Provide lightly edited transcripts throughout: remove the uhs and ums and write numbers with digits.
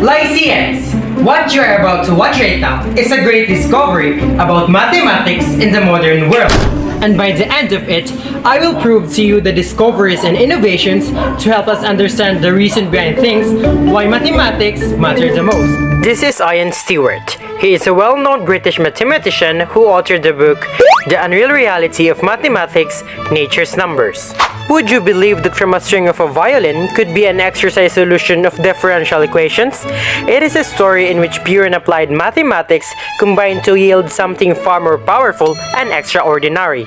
Lyceans, what you are about to watch right now is a great discovery about mathematics in the modern world. And by the end of it, I will prove to you the discoveries and innovations to help us understand the reason behind things, why mathematics matter the most. This is Ian Stewart. He is a well-known British mathematician who authored the book, The Unreal Reality of Mathematics, Nature's Numbers. Would you believe that from a string of a violin could be an exercise solution of differential equations? It is a story in which pure and applied mathematics combine to yield something far more powerful and extraordinary.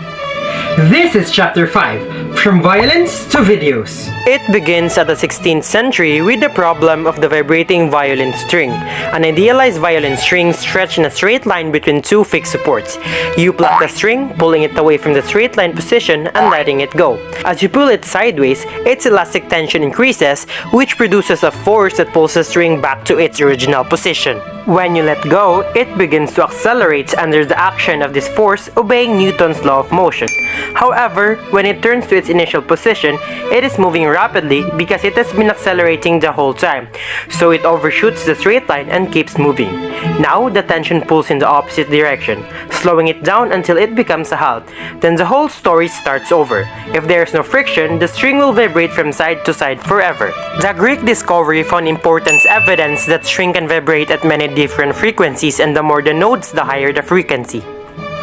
This is Chapter 5, From Violins to Videos. It begins at the 16th century with the problem of the vibrating violin string. An idealized violin string stretched in a straight line between two fixed supports. You pluck the string, pulling it away from the straight line position and letting it go. As you pull it sideways, its elastic tension increases, which produces a force that pulls the string back to its original position. When you let go, it begins to accelerate under the action of this force, obeying Newton's law of motion. However, when it turns to its initial position, it is moving rapidly because it has been accelerating the whole time, so it overshoots the straight line and keeps moving. Now, the tension pulls in the opposite direction, slowing it down until it becomes a halt. Then the whole story starts over. If there is no friction, the string will vibrate from side to side forever. The Greek discovery found important evidence that string can vibrate at many different frequencies, and the more the nodes, the higher the frequency.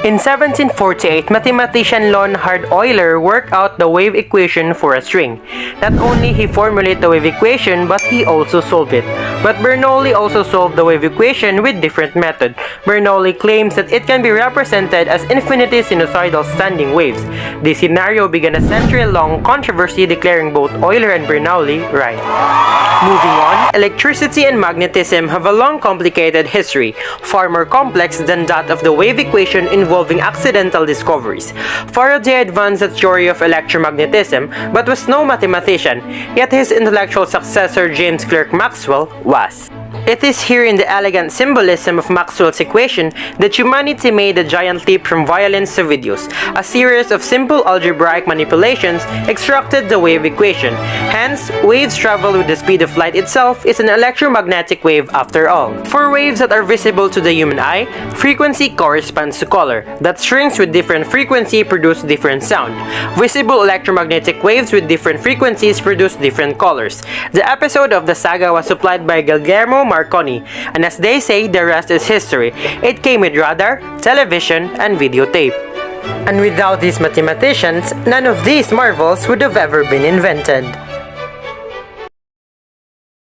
In 1748, mathematician Leonhard Euler worked out the wave equation for a string. Not only he formulated the wave equation, but he also solved it. But Bernoulli also solved the wave equation with different method. Bernoulli claims that it can be represented as infinitely sinusoidal standing waves. This scenario began a century-long controversy, declaring both Euler and Bernoulli right. Moving on, electricity and magnetism have a long complicated history, far more complex than that of the wave equation involving accidental discoveries. Faraday advanced the theory of electromagnetism but was no mathematician, yet his intellectual successor James Clerk Maxwell was. It is here in the elegant symbolism of Maxwell's equation that humanity made a giant leap from violins to videos. A series of simple algebraic manipulations extracted the wave equation. Hence, waves travel with the speed of light itself is an electromagnetic wave after all. For waves that are visible to the human eye, frequency corresponds to color. That strings with different frequency produce different sound. Visible electromagnetic waves with different frequencies produce different colors. The episode of the saga was supplied by Guglielmo Marconi, and as they say, the rest is history. It came with radar, television, and videotape. And without these mathematicians, none of these marvels would have ever been invented.